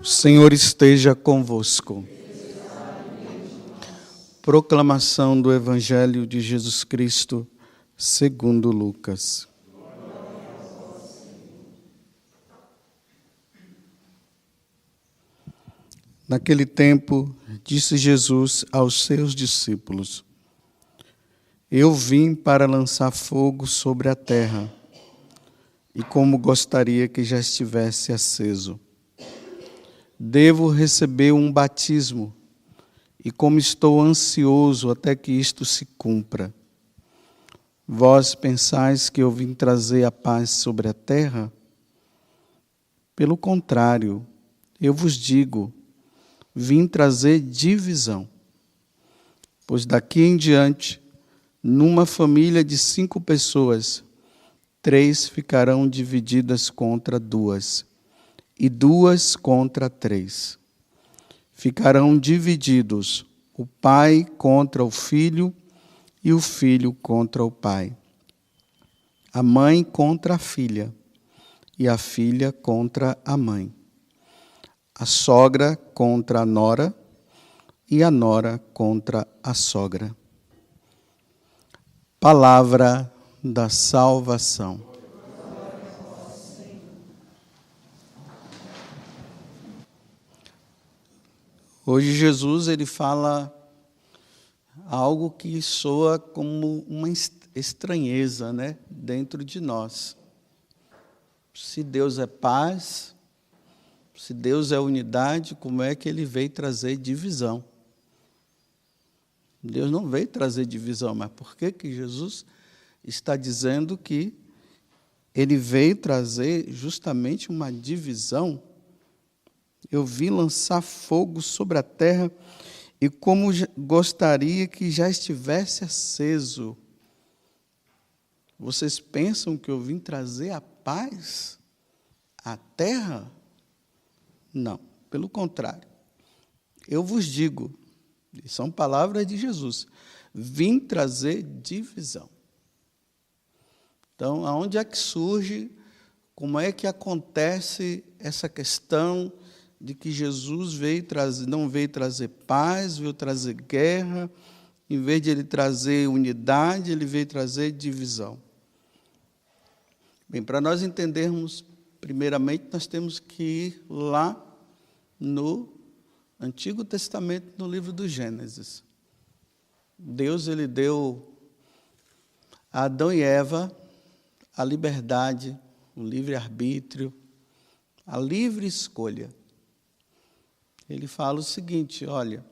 O Senhor esteja convosco. Proclamação do Evangelho de Jesus Cristo, segundo Lucas. Naquele tempo, disse Jesus aos seus discípulos: Eu vim para lançar fogo sobre a terra, e como gostaria que já estivesse aceso. Devo receber um batismo, e como estou ansioso até que isto se cumpra. Vós pensais que eu vim trazer a paz sobre a terra? Pelo contrário, eu vos digo, vim trazer divisão. Pois daqui em diante, numa família de 5 pessoas, 3 ficarão divididas contra 2, e 2 contra 3. Ficarão divididos o pai contra o filho e o filho contra o pai. A mãe contra a filha e a filha contra a mãe. A sogra contra a nora e a nora contra a sogra. Palavra da salvação. Hoje Jesus ele fala algo que soa como uma estranheza, né, dentro de nós. Se Deus é paz, se Deus é unidade, como é que ele veio trazer divisão? Deus não veio trazer divisão, mas por que Jesus está dizendo que ele veio trazer justamente uma divisão? Eu vim lançar fogo sobre a terra e como gostaria que já estivesse aceso. Vocês pensam que eu vim trazer a paz à terra? Não, pelo contrário. Eu vos digo, e são palavras de Jesus, vim trazer divisão. Então, aonde é que surge, como é que acontece essa questão de que Jesus não veio trazer paz, veio trazer guerra, em vez de ele trazer unidade, ele veio trazer divisão. Bem, para nós entendermos, primeiramente, nós temos que ir lá no Antigo Testamento, no livro do Gênesis. Deus ele deu a Adão e Eva a liberdade, o livre-arbítrio, a livre escolha. Ele fala o seguinte: olha,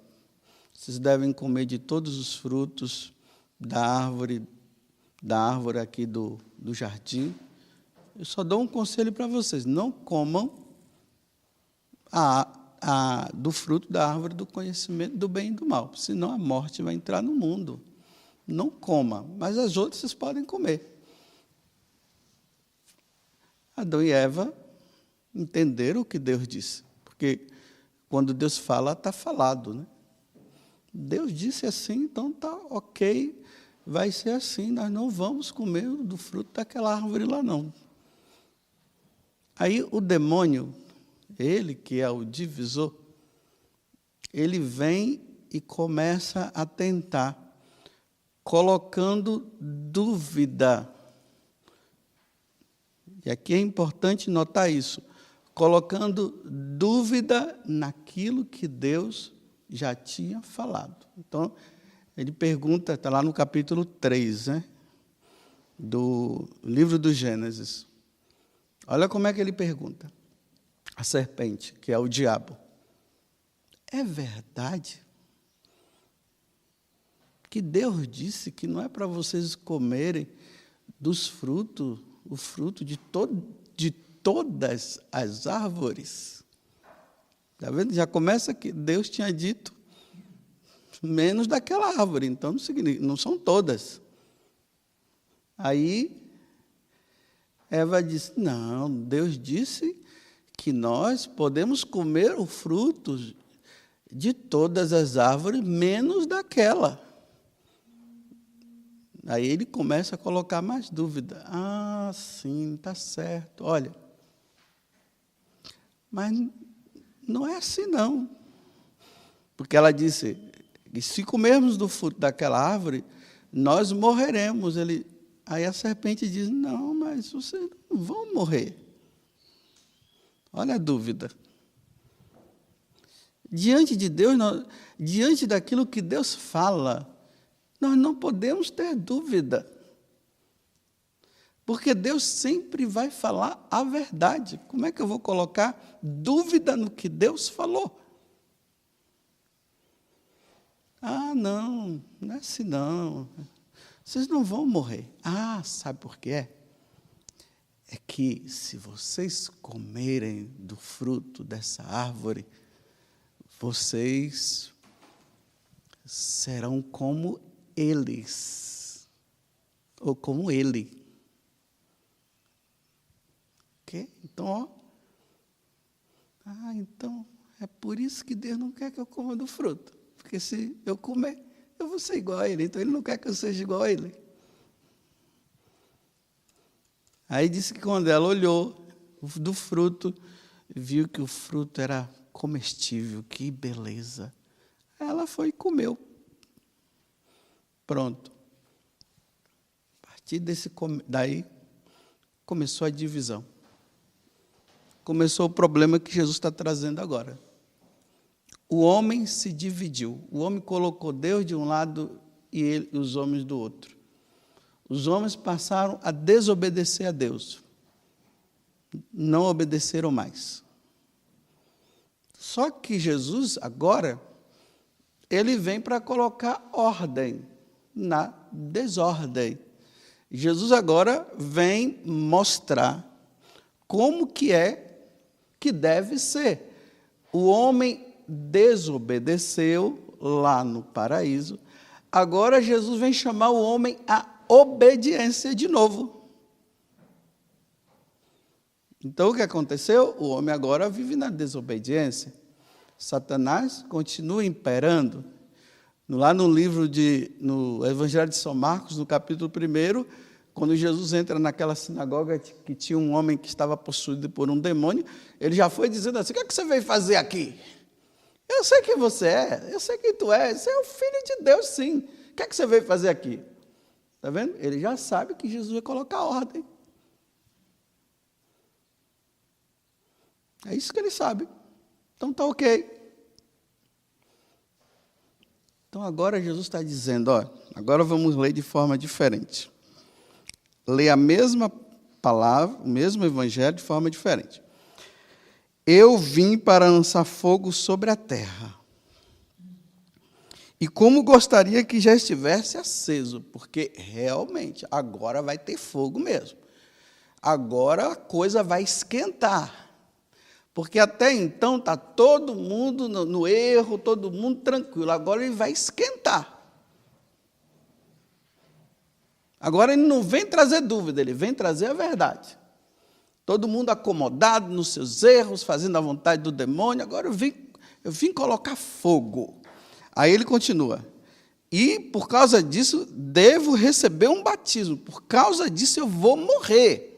vocês devem comer de todos os frutos da árvore aqui do jardim. Eu só dou um conselho para vocês: não comam do fruto da árvore do conhecimento do bem e do mal, senão a morte vai entrar no mundo. Não coma, mas as outras vocês podem comer. Adão e Eva entenderam o que Deus disse, porque quando Deus fala, está falado, né? Deus disse assim, então está ok, vai ser assim, nós não vamos comer do fruto daquela árvore lá, não. Aí o demônio, ele que é o divisor, ele vem e começa a tentar, colocando dúvida. E aqui é importante notar isso, colocando dúvida naquilo que Deus já tinha falado. Então, ele pergunta, está lá no capítulo 3, né, do livro do Gênesis. Olha como é que ele pergunta. A serpente, que é o diabo: é verdade que Deus disse que não é para vocês comerem dos frutos, o fruto de todas as árvores? Está vendo? Já começa que Deus tinha dito menos daquela árvore, então não são todas. Aí Eva disse: não, Deus disse que nós podemos comer o fruto de todas as árvores, menos daquela. Aí ele começa a colocar mais dúvida. Ah, sim, está certo. Olha, mas não é assim não. Porque ela disse, e se comermos do fruto daquela árvore, nós morreremos. Aí a serpente diz, não, mas vocês não vão morrer. Olha a dúvida. Diante de Deus, diante daquilo que Deus fala, nós não podemos ter dúvida. Porque Deus sempre vai falar a verdade. Como é que eu vou colocar dúvida no que Deus falou? Ah, não é assim não. Vocês não vão morrer. Ah, sabe por quê? É que se vocês comerem do fruto dessa árvore, vocês serão como eles, ou como ele. Ok? Então, então é por isso que Deus não quer que eu coma do fruto. Porque se eu comer, eu vou ser igual a ele. Então, ele não quer que eu seja igual a ele. Aí disse que quando ela olhou do fruto, viu que o fruto era comestível, que beleza. Ela foi e comeu. Pronto. A partir daí, começou a divisão. Começou o problema que Jesus está trazendo agora. O homem se dividiu. O homem colocou Deus de um lado e os homens do outro. Os homens passaram a desobedecer a Deus. Não obedeceram mais. Só que Jesus, agora, ele vem para colocar ordem na desordem. Jesus agora vem mostrar como que é que deve ser. O homem desobedeceu lá no paraíso. Agora Jesus vem chamar o homem a obediência de novo. Então, o que aconteceu? O homem agora vive na desobediência. Satanás continua imperando. Lá no no Evangelho de São Marcos, no capítulo 1, quando Jesus entra naquela sinagoga que tinha um homem que estava possuído por um demônio, ele já foi dizendo assim, o que é que você veio fazer aqui? Eu sei quem você é, eu sei quem tu és, você é o Filho de Deus, sim. O que é que você veio fazer aqui? Está vendo? Ele já sabe que Jesus vai colocar ordem. É isso que ele sabe. Então está ok. Então agora Jesus está dizendo, agora vamos ler de forma diferente. Ler a mesma palavra, o mesmo evangelho de forma diferente. Eu vim para lançar fogo sobre a terra. E como gostaria que já estivesse aceso, porque realmente agora vai ter fogo mesmo. Agora a coisa vai esquentar. Porque até então está todo mundo no erro, todo mundo tranquilo. Agora ele vai esquentar. Agora ele não vem trazer dúvida, ele vem trazer a verdade. Todo mundo acomodado nos seus erros, fazendo a vontade do demônio. Agora eu vim colocar fogo. Aí ele continua. E por causa disso, devo receber um batismo. Por causa disso eu vou morrer.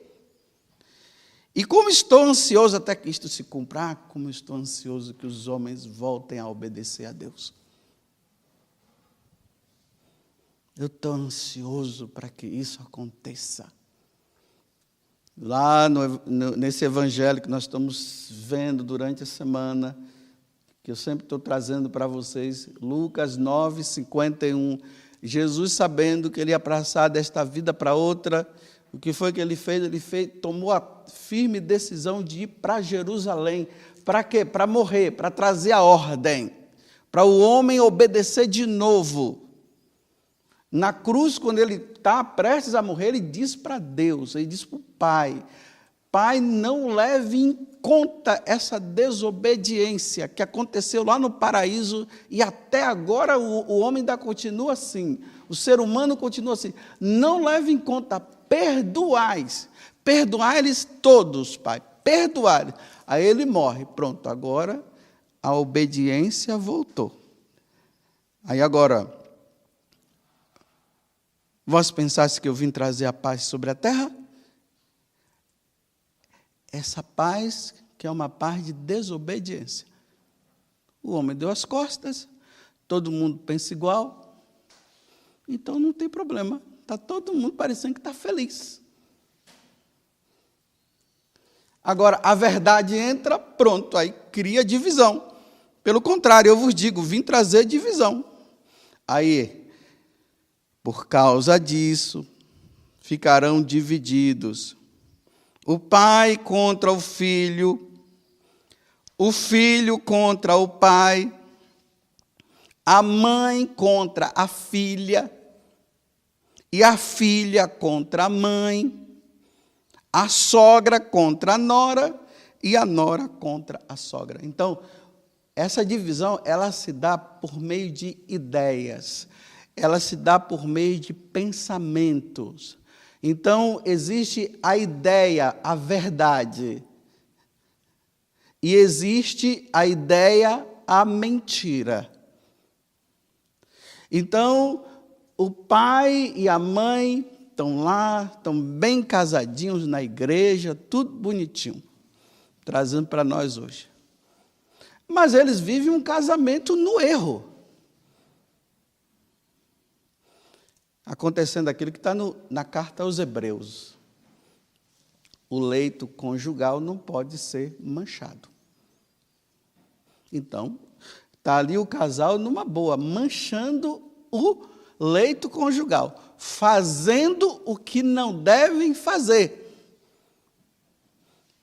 E como estou ansioso até que isto se cumpra, como estou ansioso que os homens voltem a obedecer a Deus. Eu estou ansioso para que isso aconteça. Lá nesse evangelho que nós estamos vendo durante a semana, que eu sempre estou trazendo para vocês, Lucas 9, 51, Jesus, sabendo que ele ia passar desta vida para outra, o que foi que ele fez? Tomou a firme decisão de ir para Jerusalém. Para quê? Para morrer, para trazer a ordem, para o homem obedecer de novo. Na cruz, quando ele está prestes a morrer, ele diz para Deus, ele diz para o Pai, Pai, não leve em conta essa desobediência que aconteceu lá no paraíso e até agora o homem ainda continua assim, o ser humano continua assim. Não leve em conta, perdoai-lhes todos, Pai, perdoai-lhes. Aí ele morre, pronto, agora a obediência voltou. Aí agora, vós pensaste que eu vim trazer a paz sobre a terra? Essa paz que é uma paz de desobediência. O homem deu as costas, todo mundo pensa igual, então não tem problema. Está todo mundo parecendo que está feliz. Agora, a verdade entra, pronto, aí cria divisão. Pelo contrário, eu vos digo, vim trazer divisão. Aí, por causa disso, ficarão divididos. O pai contra o filho contra o pai, a mãe contra a filha, e a filha contra a mãe, a sogra contra a nora, e a nora contra a sogra. Então, essa divisão, ela se dá por meio de ideias, ela se dá por meio de pensamentos. Então, existe a ideia, a verdade, e existe a ideia, a mentira. Então, o pai e a mãe estão lá, estão bem casadinhos na igreja, tudo bonitinho, trazendo para nós hoje. Mas eles vivem um casamento no erro. Acontecendo aquilo que está na carta aos Hebreus. O leito conjugal não pode ser manchado. Então, está ali o casal numa boa, manchando o leito conjugal, fazendo o que não devem fazer.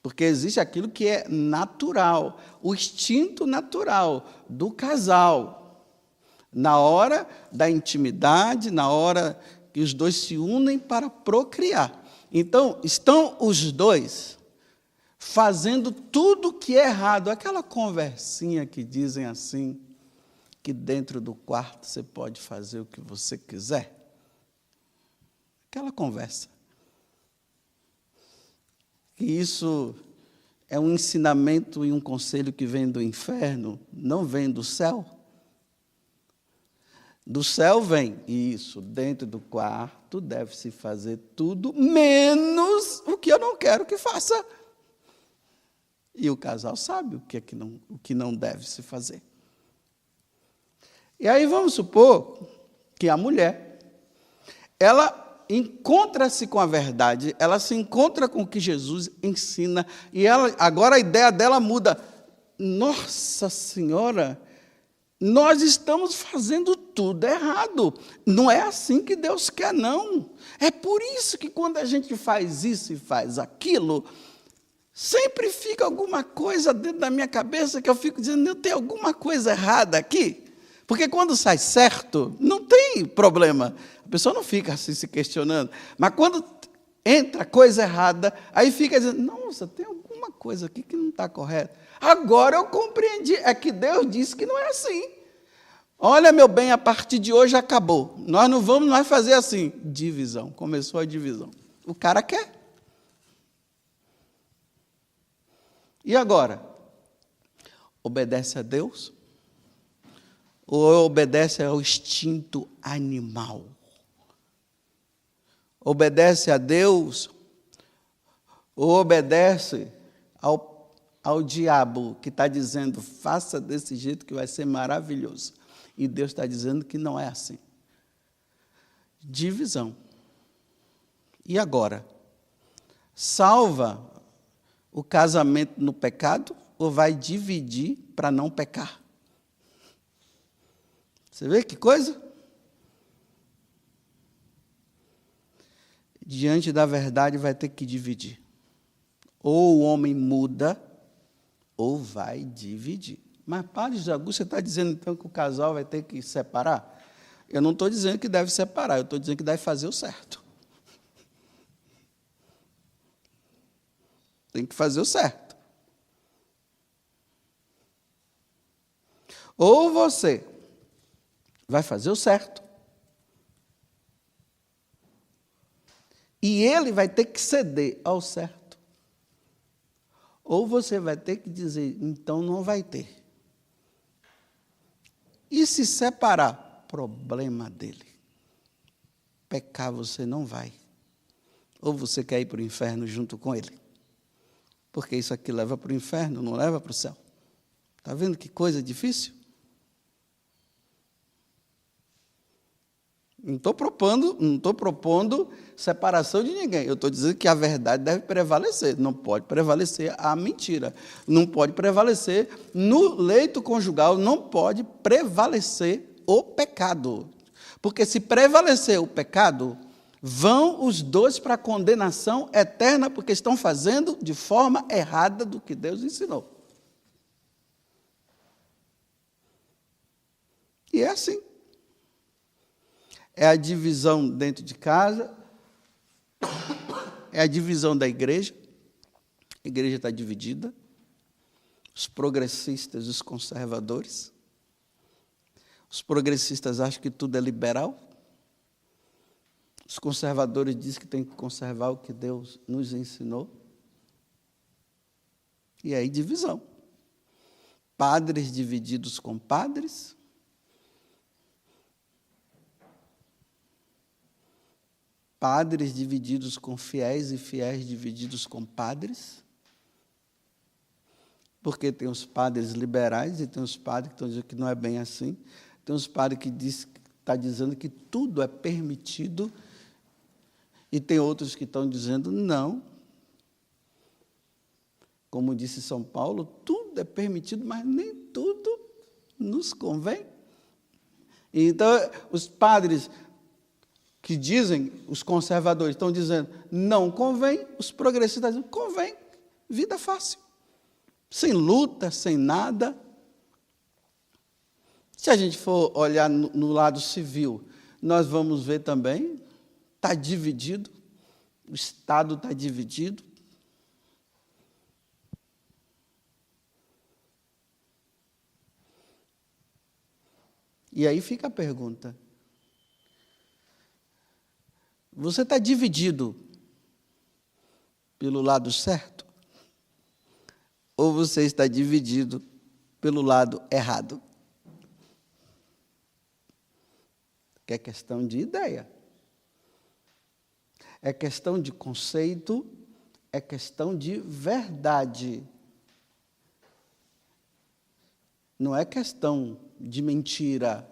Porque existe aquilo que é natural, o instinto natural do casal. Na hora da intimidade, na hora que os dois se unem para procriar. Então, estão os dois fazendo tudo que é errado. Aquela conversinha que dizem assim, que dentro do quarto você pode fazer o que você quiser. Aquela conversa. E isso é um ensinamento e um conselho que vem do inferno, não vem do céu. Do céu vem isso, dentro do quarto deve-se fazer tudo, menos o que eu não quero que faça. E o casal sabe o que não deve se fazer. E aí vamos supor que a mulher, ela encontra-se com a verdade, ela se encontra com o que Jesus ensina, e agora a ideia dela muda. Nossa Senhora, nós estamos fazendo tudo errado. Não é assim que Deus quer, não. É por isso que quando a gente faz isso e faz aquilo, sempre fica alguma coisa dentro da minha cabeça que eu fico dizendo, eu tenho alguma coisa errada aqui. Porque quando sai certo, não tem problema. A pessoa não fica assim se questionando. Mas quando entra coisa errada, aí fica dizendo, nossa, tem alguma coisa aqui que não está correta. Agora eu compreendi, é que Deus disse que não é assim. Olha, meu bem, a partir de hoje acabou. Nós não vamos mais fazer assim. Divisão, começou a divisão. O cara quer. E agora? Obedece a Deus? Ou obedece ao instinto animal? Obedece a Deus? Ou obedece ao diabo, que está dizendo, faça desse jeito que vai ser maravilhoso. E Deus está dizendo que não é assim. Divisão. E agora? Salva o casamento no pecado ou vai dividir para não pecar? Você vê que coisa? Diante da verdade vai ter que dividir. Ou o homem muda, ou vai dividir. Mas, Padre José Augusto, você está dizendo então que o casal vai ter que separar? Eu não estou dizendo que deve separar, eu estou dizendo que deve fazer o certo. Tem que fazer o certo. Ou você vai fazer o certo, e ele vai ter que ceder ao certo. Ou você vai ter que dizer, então não vai ter. E se separar, problema dele. Pecar você não vai. Ou você quer ir para o inferno junto com ele. Porque isso aqui leva para o inferno, não leva para o céu. Está vendo que coisa difícil? Não estou propondo separação de ninguém. Eu estou dizendo que a verdade deve prevalecer. Não pode prevalecer a mentira. Não pode prevalecer no leito conjugal, não pode prevalecer o pecado. Porque se prevalecer o pecado, vão os dois para a condenação eterna, porque estão fazendo de forma errada do que Deus ensinou. E é assim. É a divisão dentro de casa, é a divisão da igreja. A igreja está dividida. Os progressistas, os conservadores. Os progressistas acham que tudo é liberal. Os conservadores dizem que tem que conservar o que Deus nos ensinou. E aí divisão. Padres divididos com padres. Padres divididos com fiéis e fiéis divididos com padres. Porque tem os padres liberais e tem os padres que estão dizendo que não é bem assim. Tem os padres que estão dizendo que tudo é permitido. E tem outros que estão dizendo não. Como disse São Paulo, tudo é permitido, mas nem tudo nos convém. Então, os padres que dizem, os conservadores estão dizendo, não convém, os progressistas dizem, convém, vida fácil, sem luta, sem nada. Se a gente for olhar no lado civil, nós vamos ver também, está dividido, o Estado está dividido. E aí fica a pergunta, você está dividido pelo lado certo? Ou você está dividido pelo lado errado? Que é questão de ideia. É questão de conceito, é questão de verdade. Não é questão de mentira.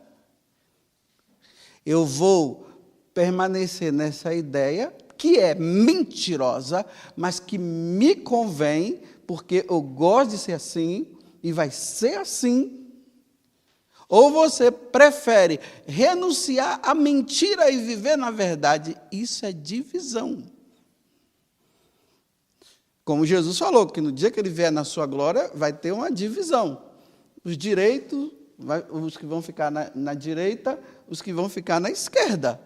Eu vou permanecer nessa ideia, que é mentirosa, mas que me convém, porque eu gosto de ser assim, e vai ser assim. Ou você prefere renunciar à mentira e viver na verdade? Isso é divisão. Como Jesus falou, que no dia que ele vier na sua glória, vai ter uma divisão. Os direitos, os que vão ficar na direita, os que vão ficar na esquerda.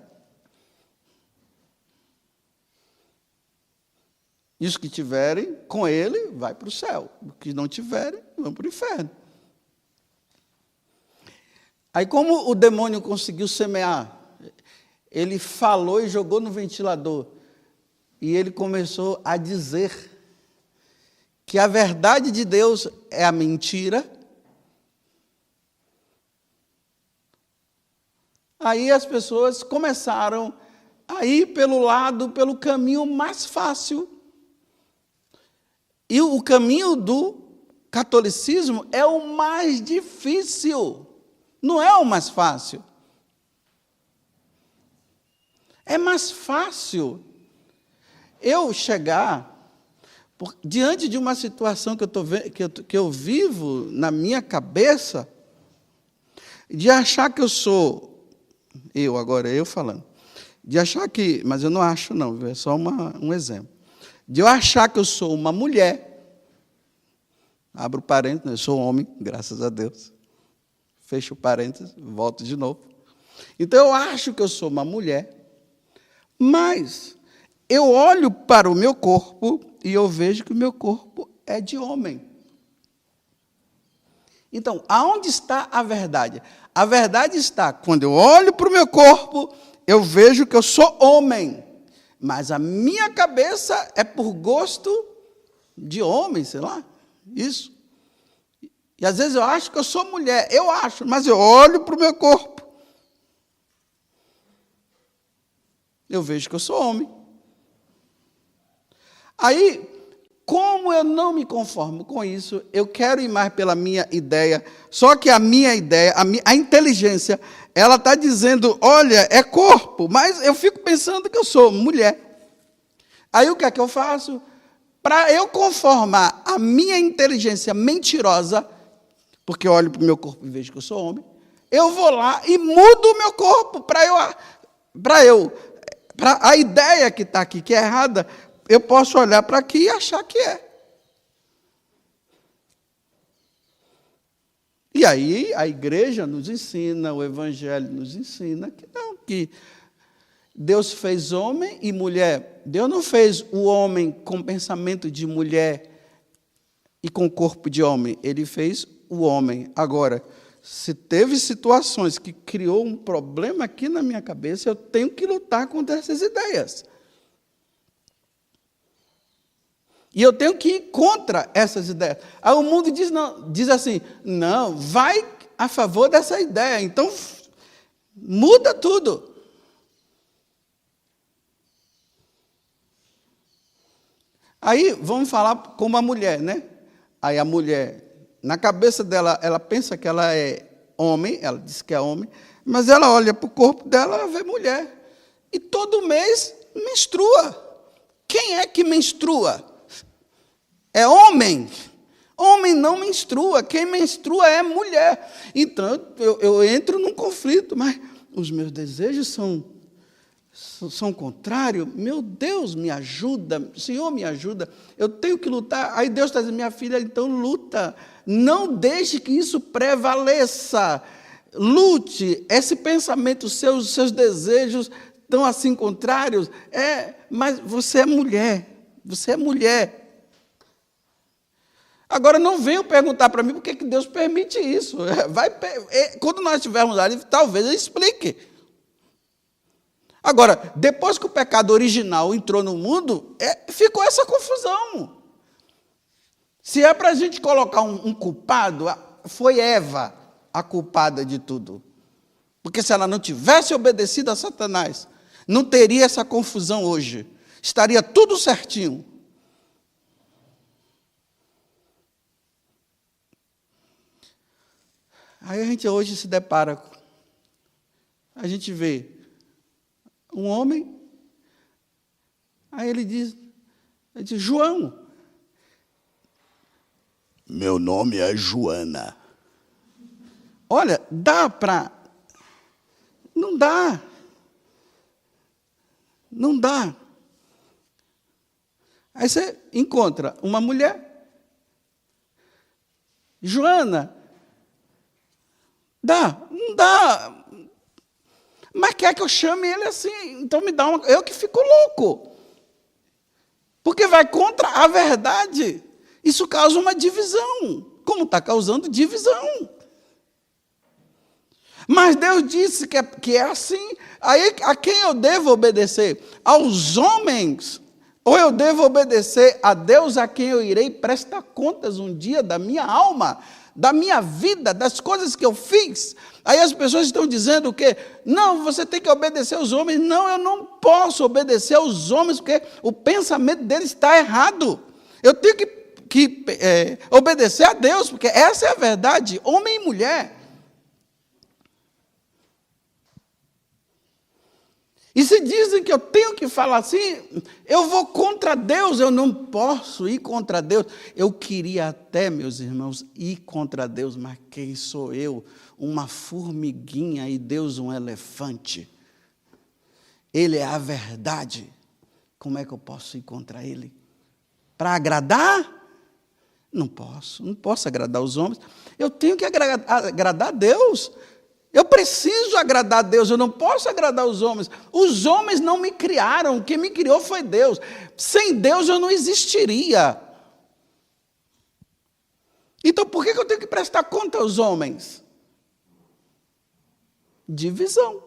E os que tiverem com ele, vai para o céu. Os que não tiverem, vão para o inferno. Aí, como o demônio conseguiu semear? Ele falou e jogou no ventilador. E ele começou a dizer que a verdade de Deus é a mentira. Aí as pessoas começaram a ir pelo caminho mais fácil. E o caminho do catolicismo é o mais difícil, não é o mais fácil. É mais fácil eu chegar diante de uma situação que eu vivo na minha cabeça, de achar que eu sou, eu falando, de achar que, mas eu não acho não, é só um exemplo. De eu achar que eu sou uma mulher, abro parênteses, eu sou homem, graças a Deus, fecho parênteses, volto de novo. Então, eu acho que eu sou uma mulher, mas eu olho para o meu corpo e eu vejo que o meu corpo é de homem. Então, aonde está a verdade? A verdade está, quando eu olho para o meu corpo, eu vejo que eu sou homem. Mas a minha cabeça é por gosto de homem, sei lá, isso. E às vezes eu acho que eu sou mulher, eu acho, mas eu olho para o meu corpo. Eu vejo que eu sou homem. Aí, como eu não me conformo com isso, eu quero ir mais pela minha ideia, só que a minha ideia, a inteligência, ela está dizendo, olha, é corpo, mas eu fico pensando que eu sou mulher. Aí o que é que eu faço? Para eu conformar a minha inteligência mentirosa, porque eu olho para o meu corpo e vejo que eu sou homem, eu vou lá e mudo o meu corpo para a ideia que está aqui, que é errada, eu posso olhar para aqui e achar que é. E aí a igreja nos ensina, o evangelho nos ensina que não, que Deus fez homem e mulher. Deus não fez o homem com pensamento de mulher e com corpo de homem. Ele fez o homem. Agora, se teve situações que criou um problema aqui na minha cabeça, eu tenho que lutar contra essas ideias. E eu tenho que ir contra essas ideias. Aí o mundo diz assim, não, vai a favor dessa ideia, então muda tudo. Aí vamos falar como a mulher, né? Aí a mulher, na cabeça dela, ela pensa que ela é homem, ela diz que é homem, mas ela olha para o corpo dela, ela vê mulher. E todo mês menstrua. Quem é que menstrua? É homem. Homem não menstrua. Quem menstrua é mulher. Então, eu entro num conflito, mas os meus desejos são contrários. Meu Deus, me ajuda. Senhor, me ajuda. Eu tenho que lutar. Aí Deus está dizendo, minha filha, então luta. Não deixe que isso prevaleça. Lute. Esse pensamento, os seus desejos estão assim contrários. Mas você é mulher. Você é mulher. Agora, não venham perguntar para mim por que Deus permite isso. Quando nós estivermos ali, talvez ele explique. Agora, depois que o pecado original entrou no mundo, ficou essa confusão. Se é para a gente colocar um culpado, foi Eva a culpada de tudo. Porque se ela não tivesse obedecido a Satanás, não teria essa confusão hoje. Estaria tudo certinho. Aí a gente hoje se depara, a gente vê um homem, aí ele diz, João. Meu nome é Joana. Olha, dá para... Não dá. Não dá. Aí você encontra uma mulher, Joana. Dá, não dá. Mas quer que eu chame ele assim? Então me dá uma... Eu que fico louco. Porque vai contra a verdade. Isso causa uma divisão. Como está causando divisão. Mas Deus disse que é assim. Aí a quem eu devo obedecer? Aos homens? Ou eu devo obedecer a Deus a quem eu irei prestar contas um dia da minha alma? Da minha vida, das coisas que eu fiz. Aí as pessoas estão dizendo o quê? Não, você tem que obedecer aos homens. Não, eu não posso obedecer aos homens, porque o pensamento deles está errado. Eu tenho que obedecer a Deus, porque essa é a verdade, homem e mulher. E se dizem que eu tenho que falar assim, eu vou contra Deus, eu não posso ir contra Deus. Eu queria até, meus irmãos, ir contra Deus, mas quem sou eu? Uma formiguinha e Deus um elefante. Ele é a verdade. Como é que eu posso ir contra Ele? Para agradar? Não posso agradar os homens. Eu tenho que agradar a Deus. Eu preciso agradar a Deus, eu não posso agradar os homens. Os homens não me criaram, quem me criou foi Deus. Sem Deus eu não existiria. Então por que eu tenho que prestar conta aos homens? Divisão.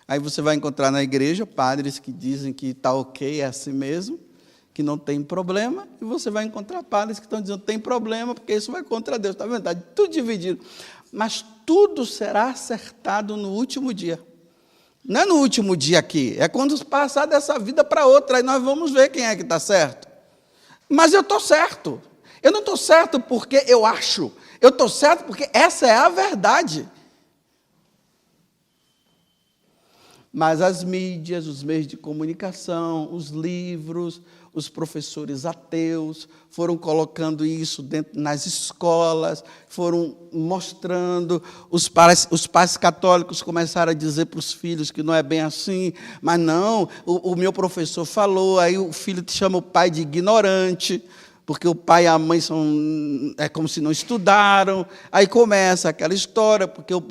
Aí você vai encontrar na igreja padres que dizem que está ok, é assim mesmo, que não tem problema, e você vai encontrar padres que estão dizendo que tem problema, porque isso vai contra Deus. Está vendo? Está tudo dividido. Mas tudo será acertado no último dia. Não é no último dia aqui, é quando passar dessa vida para outra, aí nós vamos ver quem é que está certo. Mas eu estou certo. Eu não estou certo porque eu acho. Eu estou certo porque essa é a verdade. Mas as mídias, os meios de comunicação, os livros, os professores ateus foram colocando isso dentro nas escolas, foram mostrando, os pais católicos começaram a dizer para os filhos que não é bem assim, mas não, o meu professor falou, aí o filho chama o pai de ignorante, porque o pai e a mãe é como se não estudaram, aí começa aquela história, porque eu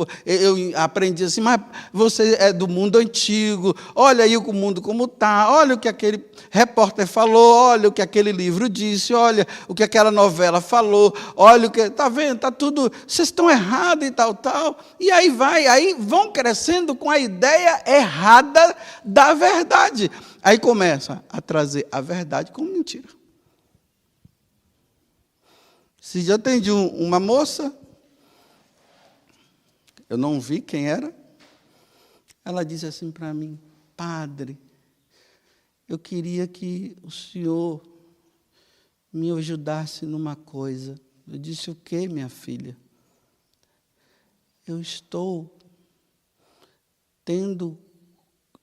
aprendi assim, mas você é do mundo antigo, olha aí o mundo como está, olha o que aquele repórter falou, olha o que aquele livro disse, olha o que aquela novela falou, olha o que, está vendo, está tudo, vocês estão errados e tal, e aí vão crescendo com a ideia errada da verdade, aí começa a trazer a verdade como mentira. Se já atendi uma moça, eu não vi quem era, ela disse assim para mim, padre, eu queria que o senhor me ajudasse numa coisa. Eu disse, o quê, minha filha? Eu estou tendo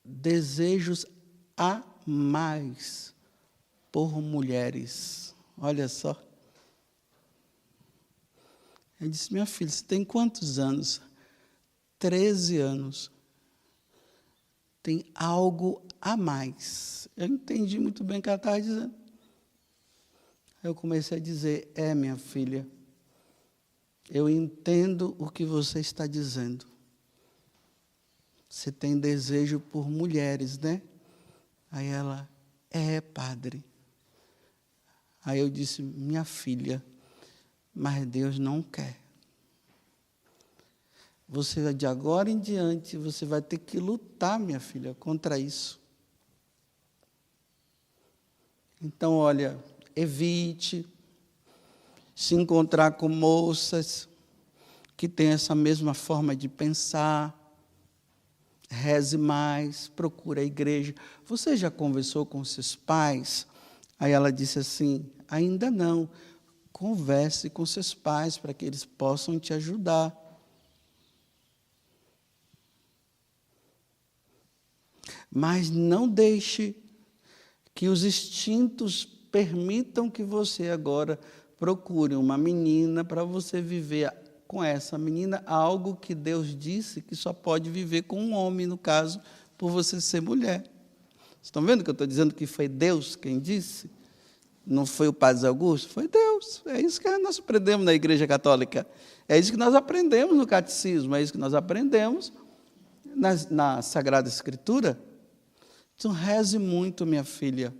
desejos a mais por mulheres. Olha só. Eu disse, minha filha, você tem quantos anos? 13 anos. Tem algo a mais. Eu entendi muito bem o que ela estava dizendo. Aí eu comecei a dizer, minha filha, eu entendo o que você está dizendo. Você tem desejo por mulheres, né? Aí ela, padre. Aí eu disse, minha filha, mas Deus não quer. Você, de agora em diante, você vai ter que lutar, minha filha, contra isso. Então, olha, evite se encontrar com moças que têm essa mesma forma de pensar. Reze mais, procure a igreja. Você já conversou com seus pais? Aí ela disse assim, ainda não. Converse com seus pais para que eles possam te ajudar. Mas não deixe que os instintos permitam que você agora procure uma menina para você viver com essa menina algo que Deus disse que só pode viver com um homem, no caso, por você ser mulher. Vocês estão vendo que eu estou dizendo que foi Deus quem disse? Não foi o Padre Augusto? Foi Deus. É isso que nós aprendemos na Igreja Católica. É isso que nós aprendemos no Catecismo. É isso que nós aprendemos na Sagrada Escritura. Então, reze muito, minha filha.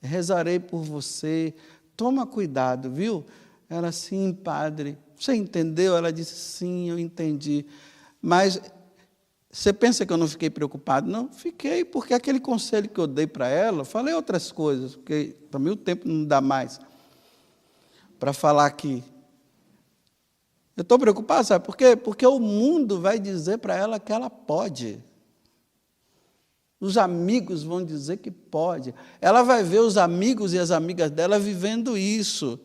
Rezarei por você. Toma cuidado, viu? Ela, sim, padre. Você entendeu? Ela disse, sim, eu entendi. Mas você pensa que eu não fiquei preocupado? Não, fiquei, porque aquele conselho que eu dei para ela, falei outras coisas, porque para mim o tempo não dá mais para falar aqui. Eu estou preocupado, sabe por quê? Porque o mundo vai dizer para ela que ela pode. Os amigos vão dizer que pode. Ela vai ver os amigos e as amigas dela vivendo isso.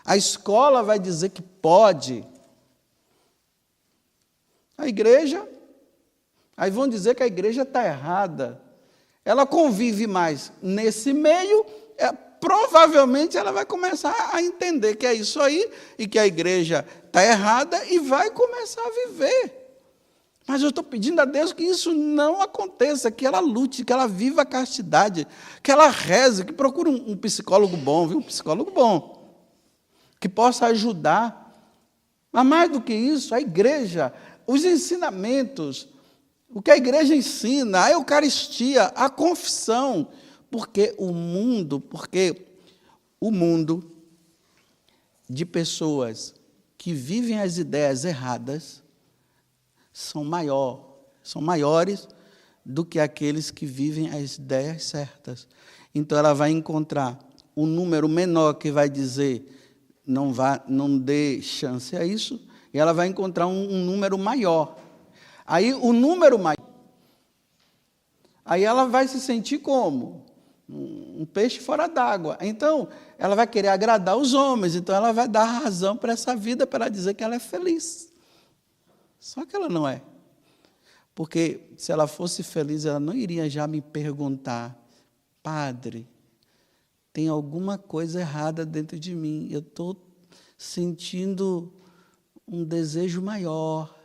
A escola vai dizer que pode. A igreja... Aí vão dizer que a igreja está errada. Ela convive mais nesse meio, provavelmente ela vai começar a entender que é isso aí, e que a igreja está errada, e vai começar a viver. Mas eu estou pedindo a Deus que isso não aconteça, que ela lute, que ela viva a castidade, que ela reze, que procure um psicólogo bom, viu? Um psicólogo bom, que possa ajudar. Mas mais do que isso, a igreja, os ensinamentos, o que a igreja ensina, a Eucaristia, a confissão, porque o mundo de pessoas que vivem as ideias erradas são maiores do que aqueles que vivem as ideias certas. Então ela vai encontrar um número menor que vai dizer não dê chance a isso, e ela vai encontrar um número maior. Aí o número maior, aí ela vai se sentir como? um peixe fora d'água. Então, ela vai querer agradar os homens, então ela vai dar razão para essa vida, para ela dizer que ela é feliz. Só que ela não é. Porque se ela fosse feliz, ela não iria já me perguntar: padre, tem alguma coisa errada dentro de mim, eu estou sentindo um desejo maior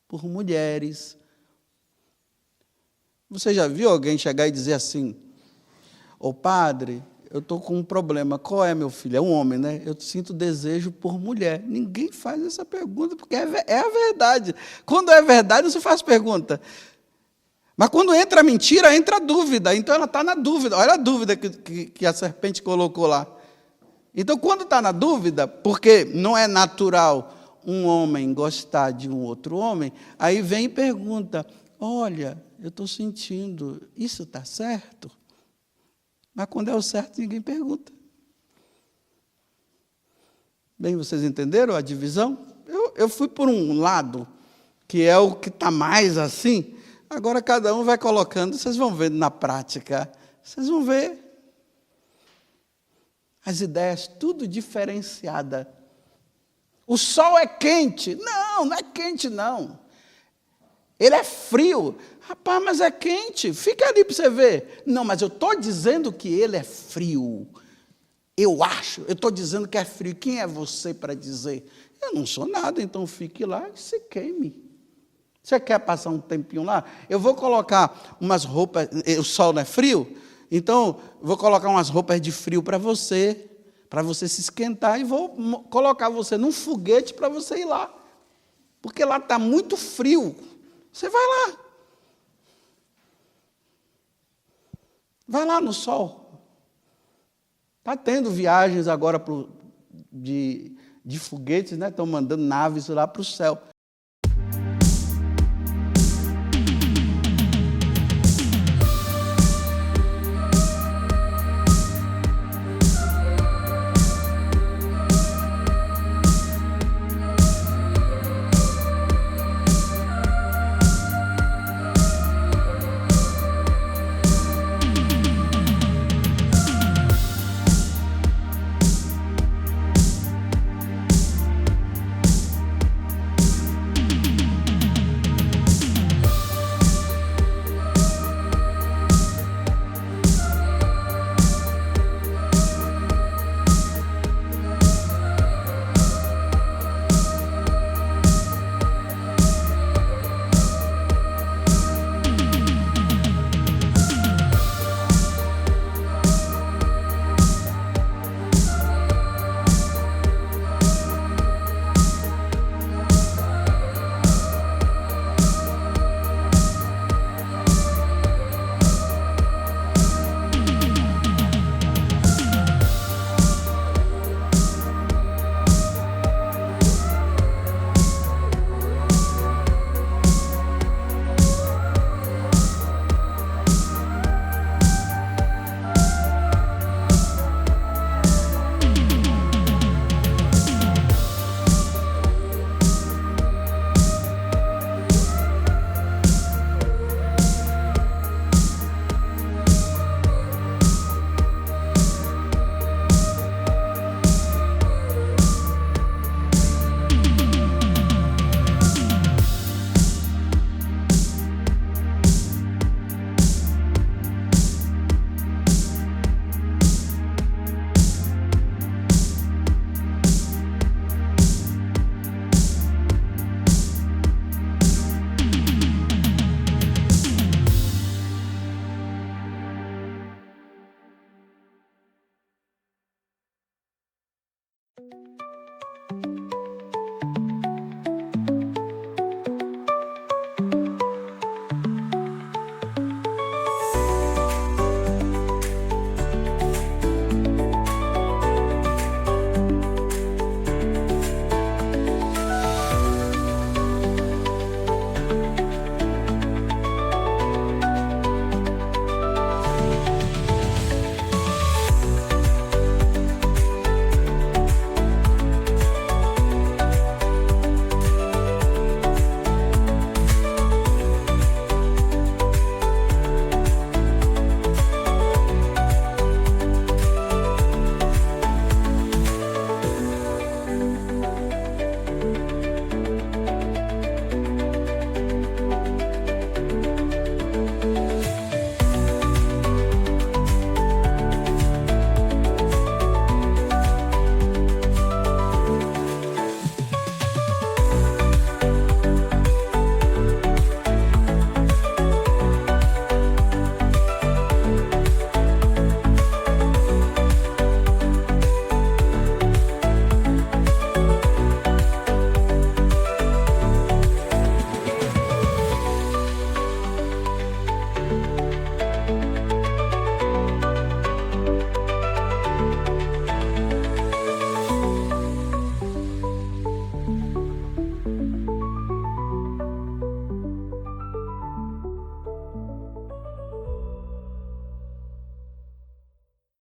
por mulheres. Você já viu alguém chegar e dizer assim: ô padre, eu estou com um problema. Qual é, meu filho? É um homem, né? Eu sinto desejo por mulher. Ninguém faz essa pergunta, porque é a verdade. Quando é verdade, não se faz pergunta. Mas quando entra a mentira, entra a dúvida. Então ela está na dúvida. Olha a dúvida que a serpente colocou lá. Então, quando está na dúvida, porque não é natural um homem gostar de um outro homem, aí vem e pergunta: olha, eu estou sentindo, isso está certo? Mas quando é o certo, ninguém pergunta. Bem, vocês entenderam a divisão? Eu fui por um lado, que é o que está mais assim. Agora cada um vai colocando, vocês vão ver na prática. Vocês vão ver as ideias tudo diferenciada. O sol é quente. Não é quente, não. Ele é frio. Rapaz, mas é quente. Fica ali para você ver. Não, mas eu estou dizendo que ele é frio. Eu estou dizendo que é frio. Quem é você para dizer? Eu não sou nada, então fique lá e se queime. Você quer passar um tempinho lá? Eu vou colocar umas roupas. O sol não é frio? Então, vou colocar umas roupas de frio para você se esquentar, e vou colocar você num foguete para você ir lá. Porque lá está muito frio. Você vai lá. Vai lá no sol. Está tendo viagens agora de foguetes, né? Estão mandando naves lá para o céu.